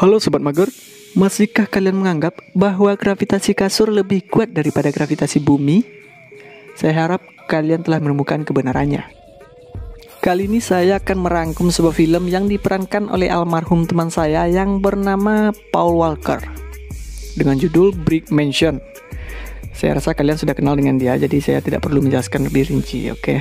Halo Sobat Mager, masihkah kalian menganggap bahwa gravitasi kasur lebih kuat daripada gravitasi bumi? Saya harap kalian telah menemukan kebenarannya. Kali ini saya akan merangkum sebuah film yang diperankan oleh almarhum teman saya yang bernama Paul Walker dengan judul Brick Mansion. Saya rasa kalian sudah kenal dengan dia, jadi saya tidak perlu menjelaskan lebih rinci, oke?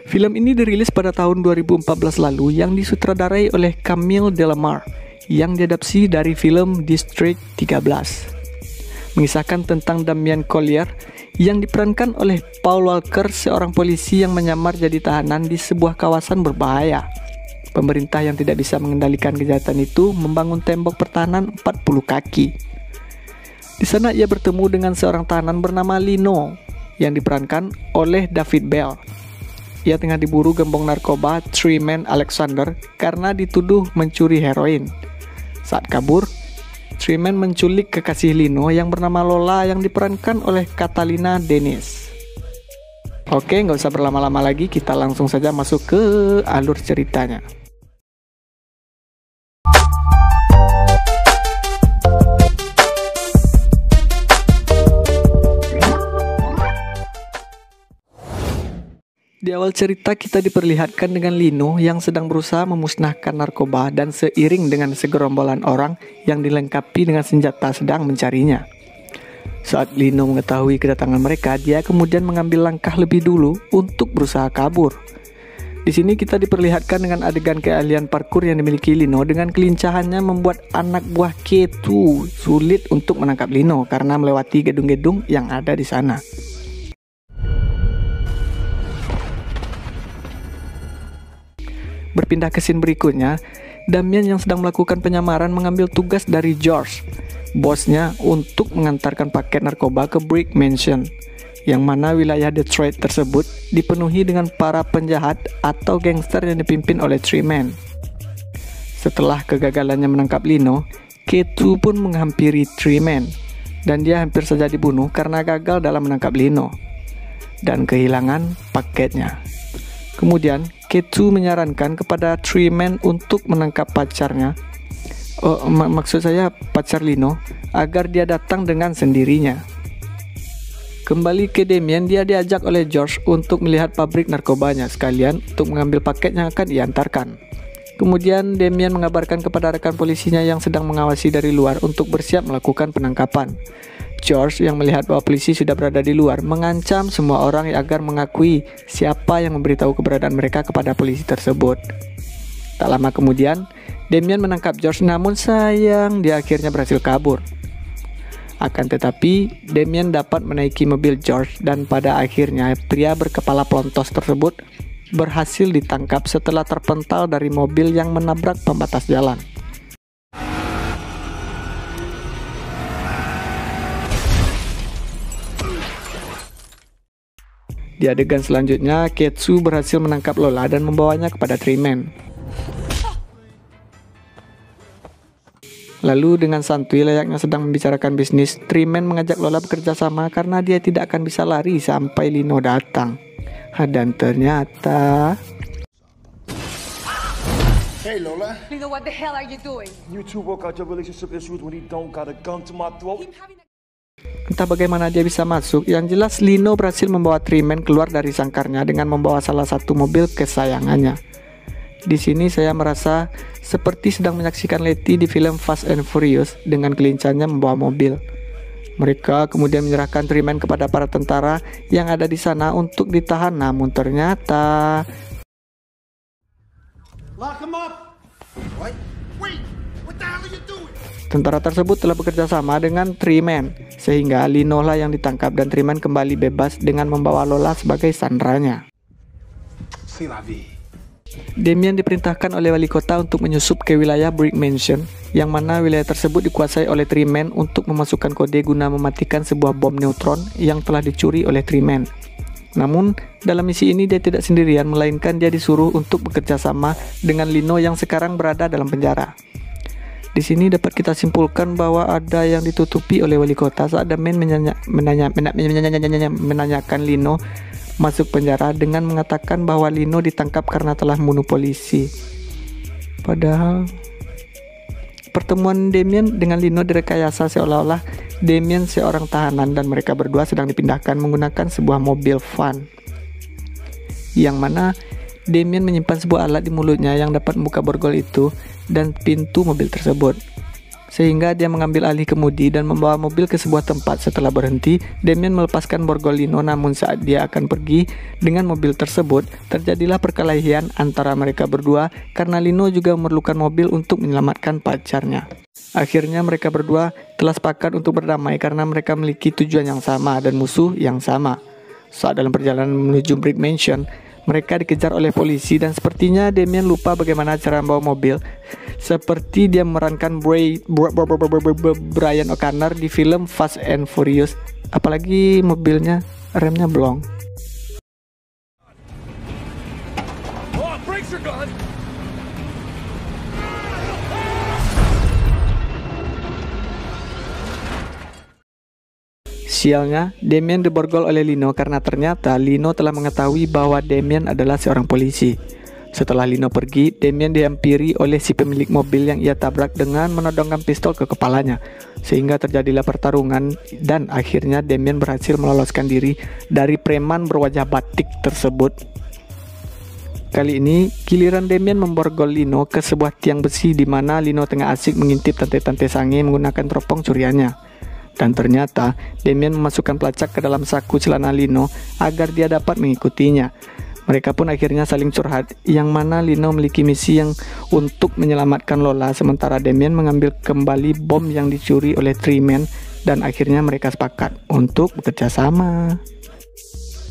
Film ini dirilis pada tahun 2014 lalu yang disutradarai oleh Camille Delamare yang diadaptasi dari film District 13. Mengisahkan tentang Damien Collier yang diperankan oleh Paul Walker, seorang polisi yang menyamar jadi tahanan di sebuah kawasan berbahaya. Pemerintah yang tidak bisa mengendalikan kejahatan itu membangun tembok pertahanan 40 kaki. Di sana ia bertemu dengan seorang tahanan bernama Lino yang diperankan oleh David Bell. Ia tengah diburu gembong narkoba Tremayne Alexander karena dituduh mencuri heroin. Saat kabur, Tremayne menculik kekasih Lino yang bernama Lola yang diperankan oleh Catalina Dennis. Oke, nggak usah berlama-lama lagi, kita langsung saja masuk ke alur ceritanya. Di awal cerita kita diperlihatkan dengan Lino yang sedang berusaha memusnahkan narkoba dan seiring dengan segerombolan orang yang dilengkapi dengan senjata sedang mencarinya. Saat Lino mengetahui kedatangan mereka, dia kemudian mengambil langkah lebih dulu untuk berusaha kabur. Di sini kita diperlihatkan dengan adegan keahlian parkur yang dimiliki Lino dengan kelincahannya membuat anak buah K2 sulit untuk menangkap Lino karena melewati gedung-gedung yang ada di sana. Berpindah ke scene berikutnya, Damien yang sedang melakukan penyamaran mengambil tugas dari George, bosnya, untuk mengantarkan paket narkoba ke Brick Mansion, yang mana wilayah Detroit tersebut dipenuhi dengan para penjahat atau gangster yang dipimpin oleh Tremayne. Setelah kegagalannya menangkap Lino, K2 pun menghampiri Tremayne, dan dia hampir saja dibunuh karena gagal dalam menangkap Lino dan kehilangan paketnya. Kemudian K2 menyarankan kepada Tremayne untuk menangkap pacarnya, maksud saya pacar Lino, agar dia datang dengan sendirinya. Kembali ke Damien, dia diajak oleh George untuk melihat pabrik narkobanya sekalian untuk mengambil paket yang akan diantarkan. Kemudian Damien mengabarkan kepada rekan polisinya yang sedang mengawasi dari luar untuk bersiap melakukan penangkapan. George yang melihat bahwa polisi sudah berada di luar mengancam semua orang agar mengakui siapa yang memberitahu keberadaan mereka kepada polisi tersebut. Tak lama kemudian, Damien menangkap George, namun sayang dia akhirnya berhasil kabur. Akan tetapi, Damien dapat menaiki mobil George dan pada akhirnya pria berkepala pelontos tersebut berhasil ditangkap setelah terpental dari mobil yang menabrak pembatas jalan. Di adegan selanjutnya, K2 berhasil menangkap Lola dan membawanya kepada Tremayne. Lalu dengan santuy layaknya sedang membicarakan bisnis, Tremayne mengajak Lola bekerja sama karena dia tidak akan bisa lari sampai Lino datang. Dan ternyata... Hey Lola. Lino, what the hell are you doing? You two work out your relationship issues when he don't got a gun to my throat. Entah bagaimana dia bisa masuk, yang jelas Lino berhasil membawa Tremayne keluar dari sangkarnya dengan membawa salah satu mobil kesayangannya. Di sini saya merasa seperti sedang menyaksikan Letty di film Fast and Furious dengan kelincahannya membawa mobil. Mereka kemudian menyerahkan Tremayne kepada para tentara yang ada di sana untuk ditahan, namun ternyata... Lock him up. What? Wait. What the hell are you doing? Tentara tersebut telah bekerja sama dengan Tremayne, sehingga Lino lah yang ditangkap dan Tremayne kembali bebas dengan membawa Lola sebagai sandranya. Damien diperintahkan oleh wali kota untuk menyusup ke wilayah Brick Mansion, yang mana wilayah tersebut dikuasai oleh Tremayne untuk memasukkan kode guna mematikan sebuah bom neutron yang telah dicuri oleh Tremayne. Namun, dalam misi ini dia tidak sendirian, melainkan dia disuruh untuk bekerja sama dengan Lino yang sekarang berada dalam penjara. Di sini dapat kita simpulkan bahwa ada yang ditutupi oleh wali kota saat Damien menanyakan Lino masuk penjara dengan mengatakan bahwa Lino ditangkap karena telah membunuh polisi. Padahal Pertemuan Damien dengan Lino direkayasa seolah-olah Damien seorang tahanan dan mereka berdua sedang dipindahkan menggunakan sebuah mobil van, yang mana Damien menyimpan sebuah alat di mulutnya yang dapat membuka borgol itu dan pintu mobil tersebut, sehingga dia mengambil alih kemudi dan membawa mobil ke sebuah tempat. Setelah berhenti, Damien melepaskan borgol Lino, namun saat dia akan pergi dengan mobil tersebut, terjadilah perkelahian antara mereka berdua karena Lino juga memerlukan mobil untuk menyelamatkan pacarnya. Akhirnya mereka berdua telah sepakat untuk berdamai karena mereka memiliki tujuan yang sama dan musuh yang sama. Saat dalam perjalanan menuju Brick Mansion, mereka dikejar oleh polisi dan sepertinya Damien lupa bagaimana cara membawa mobil, seperti dia memerankan Brian O'Connor di film Fast and Furious, apalagi mobilnya remnya blong. Sialnya, Damien diborgol oleh Lino karena ternyata Lino telah mengetahui bahwa Damien adalah seorang polisi. Setelah Lino pergi, Damien dihampiri oleh si pemilik mobil yang ia tabrak dengan menodongkan pistol ke kepalanya, sehingga terjadilah pertarungan dan akhirnya Damien berhasil meloloskan diri dari preman berwajah batik tersebut. Kali ini, giliran Damien memborgol Lino ke sebuah tiang besi di mana Lino tengah asik mengintip tante-tante sange menggunakan teropong curiannya. Dan ternyata Damien memasukkan pelacak ke dalam saku celana Lino agar dia dapat mengikutinya. Mereka pun akhirnya saling curhat, yang mana Lino memiliki misi yang untuk menyelamatkan Lola, sementara Damien mengambil kembali bom yang dicuri oleh Treeman, dan akhirnya mereka sepakat untuk bekerja sama.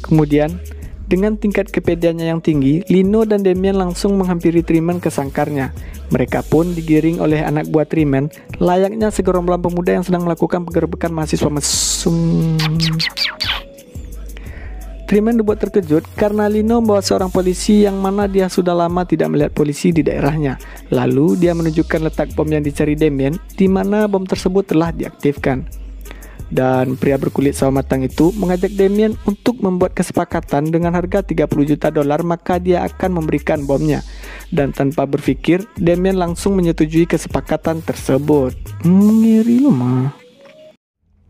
Kemudian, dengan tingkat kepedeannya yang tinggi, Lino dan Damien langsung menghampiri Treeman ke sangkarnya. Mereka pun digiring oleh anak buah Treeman, layaknya segerombolan pemuda yang sedang melakukan penggerbekan mahasiswa mesum. Treeman dibuat terkejut karena Lino membawa seorang polisi yang mana dia sudah lama tidak melihat polisi di daerahnya. Lalu dia menunjukkan letak bom yang dicari Damien, di mana bom tersebut telah diaktifkan. Dan pria berkulit sawo matang itu mengajak Damien untuk membuat kesepakatan dengan harga $30 juta, maka dia akan memberikan bomnya. Dan tanpa berpikir, Damien langsung menyetujui kesepakatan tersebut. Ngiri lu mah.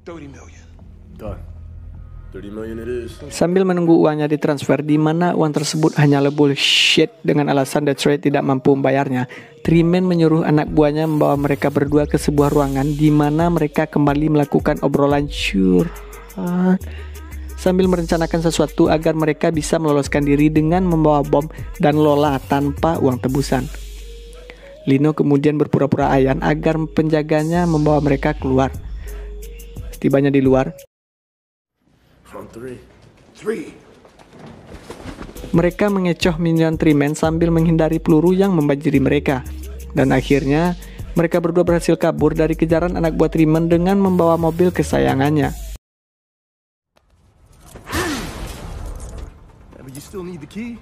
30 million. Done. 30 million it is. Sambil menunggu uangnya ditransfer, di mana uang tersebut hanyalah bullshit dengan alasan Detroit tidak mampu membayarnya, Treeman menyuruh anak buahnya membawa mereka berdua ke sebuah ruangan di mana mereka kembali melakukan obrolan curhat sambil merencanakan sesuatu agar mereka bisa meloloskan diri dengan membawa bom dan Lola tanpa uang tebusan. Lino kemudian berpura-pura ayan agar penjaganya membawa mereka keluar. Setibanya di luar, On three. mereka mengecoh minion Treeman sambil menghindari peluru yang membanjiri mereka. Dan akhirnya, mereka berdua berhasil kabur dari kejaran anak buah Treeman dengan membawa mobil kesayangannya. But you still need the key?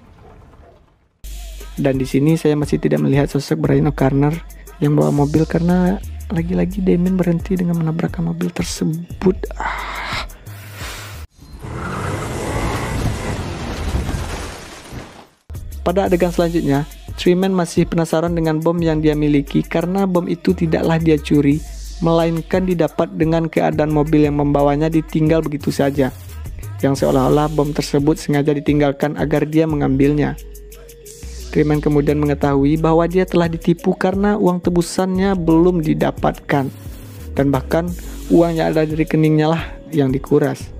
Dan di sini saya masih tidak melihat sosok Brian O'Connor yang bawa mobil karena lagi-lagi Damien berhenti dengan menabrak mobil tersebut. Pada adegan selanjutnya, Treeman masih penasaran dengan bom yang dia miliki karena bom itu tidaklah dia curi, melainkan didapat dengan keadaan mobil yang membawanya ditinggal begitu saja, yang seolah-olah bom tersebut sengaja ditinggalkan agar dia mengambilnya. Treeman kemudian mengetahui bahwa dia telah ditipu karena uang tebusannya belum didapatkan, dan bahkan uang yang ada di rekeningnya lah yang dikuras.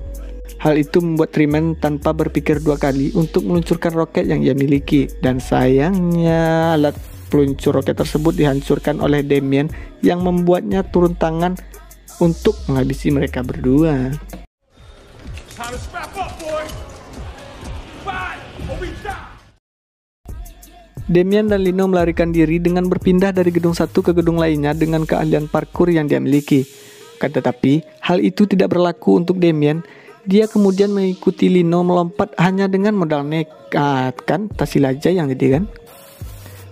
Hal itu membuat Treeman tanpa berpikir dua kali untuk meluncurkan roket yang ia miliki, dan sayangnya alat peluncur roket tersebut dihancurkan oleh Damien yang membuatnya turun tangan untuk menghabisi mereka berdua. Time to strap up, boy. 5, or we die. Damien dan Lino melarikan diri dengan berpindah dari gedung satu ke gedung lainnya dengan keahlian parkur yang dia miliki. Tetapi hal itu tidak berlaku untuk Damien. Dia kemudian mengikuti Lino melompat hanya dengan modal nekat, kan? Tasilaja yang jadi kan?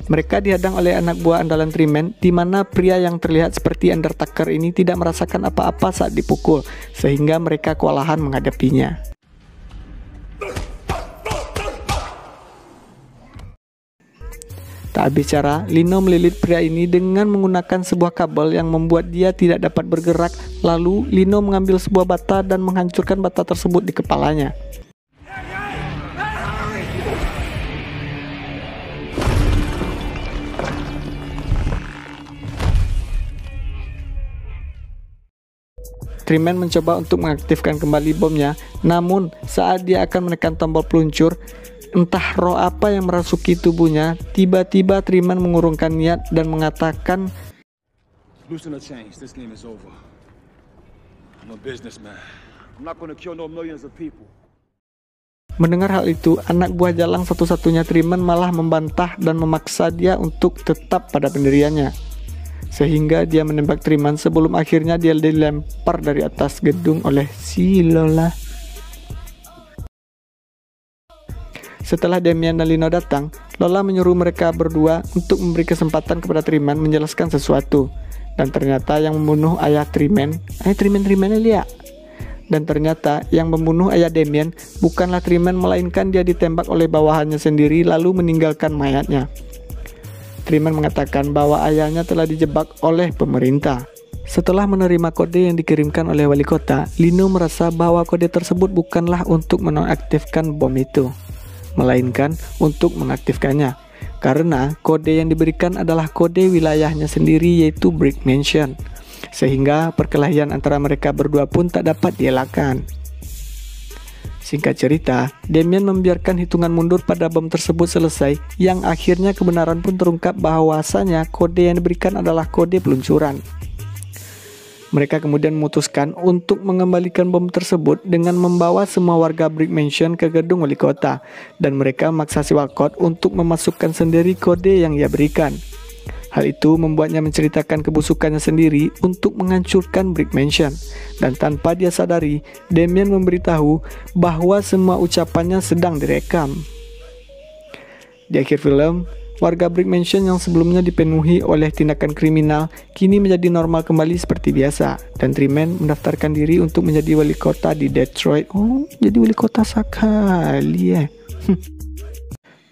Mereka dihadang oleh anak buah andalan Treeman, di mana pria yang terlihat seperti Undertaker ini tidak merasakan apa-apa saat dipukul, sehingga mereka kewalahan menghadapinya. Tak habis cara, Lino melilit pria ini dengan menggunakan sebuah kabel yang membuat dia tidak dapat bergerak. Lalu, Lino mengambil sebuah bata dan menghancurkan bata tersebut di kepalanya. Triman mencoba untuk mengaktifkan kembali bomnya, namun saat dia akan menekan tombol peluncur, entah roh apa yang merasuki tubuhnya, tiba-tiba Triman mengurungkan niat dan mengatakan, Loosen the chains. This game is over. I'm a businessman. I'm not gonna kill no millions of people. Mendengar hal itu, anak buah Jalang satu-satunya Triman malah membantah dan memaksa dia untuk tetap pada pendiriannya. Sehingga dia menembak Triman sebelum akhirnya dia dilempar dari atas gedung oleh si Lola. Setelah Damien dan Lino datang, Lola menyuruh mereka berdua untuk memberi kesempatan kepada Triman menjelaskan sesuatu. Dan ternyata yang membunuh ayah Triman lihat. Dan ternyata yang membunuh ayah Damien bukanlah Triman, melainkan dia ditembak oleh bawahannya sendiri lalu meninggalkan mayatnya. Triman mengatakan bahwa ayahnya telah dijebak oleh pemerintah. Setelah menerima kode yang dikirimkan oleh wali kota, Lino merasa bahwa kode tersebut bukanlah untuk menonaktifkan bom itu, melainkan untuk mengaktifkannya. Karena kode yang diberikan adalah kode wilayahnya sendiri, yaitu Brick Mansion. Sehingga perkelahian antara mereka berdua pun tak dapat dielakkan. Singkat cerita, Damien membiarkan hitungan mundur pada bom tersebut selesai, yang akhirnya kebenaran pun terungkap bahwasanya kode yang diberikan adalah kode peluncuran. Mereka kemudian memutuskan untuk mengembalikan bom tersebut dengan membawa semua warga Brick Mansion ke gedung wali kota, dan mereka memaksa si Walcott untuk memasukkan sendiri kode yang ia berikan. Hal itu membuatnya menceritakan kebusukannya sendiri untuk menghancurkan Brick Mansion, dan tanpa dia sadari, Damien memberitahu bahwa semua ucapannya sedang direkam. Di akhir film, warga Brick Mansion yang sebelumnya dipenuhi oleh tindakan kriminal kini menjadi normal kembali seperti biasa, dan Triman mendaftarkan diri untuk menjadi wali kota di Detroit. Oh, jadi wali kota sekali ya.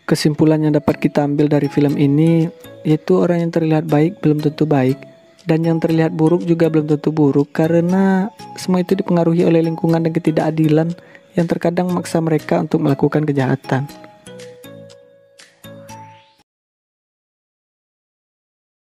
Kesimpulan yang dapat kita ambil dari film ini yaitu orang yang terlihat baik belum tentu baik, dan yang terlihat buruk juga belum tentu buruk, karena semua itu dipengaruhi oleh lingkungan dan ketidakadilan yang terkadang memaksa mereka untuk melakukan kejahatan.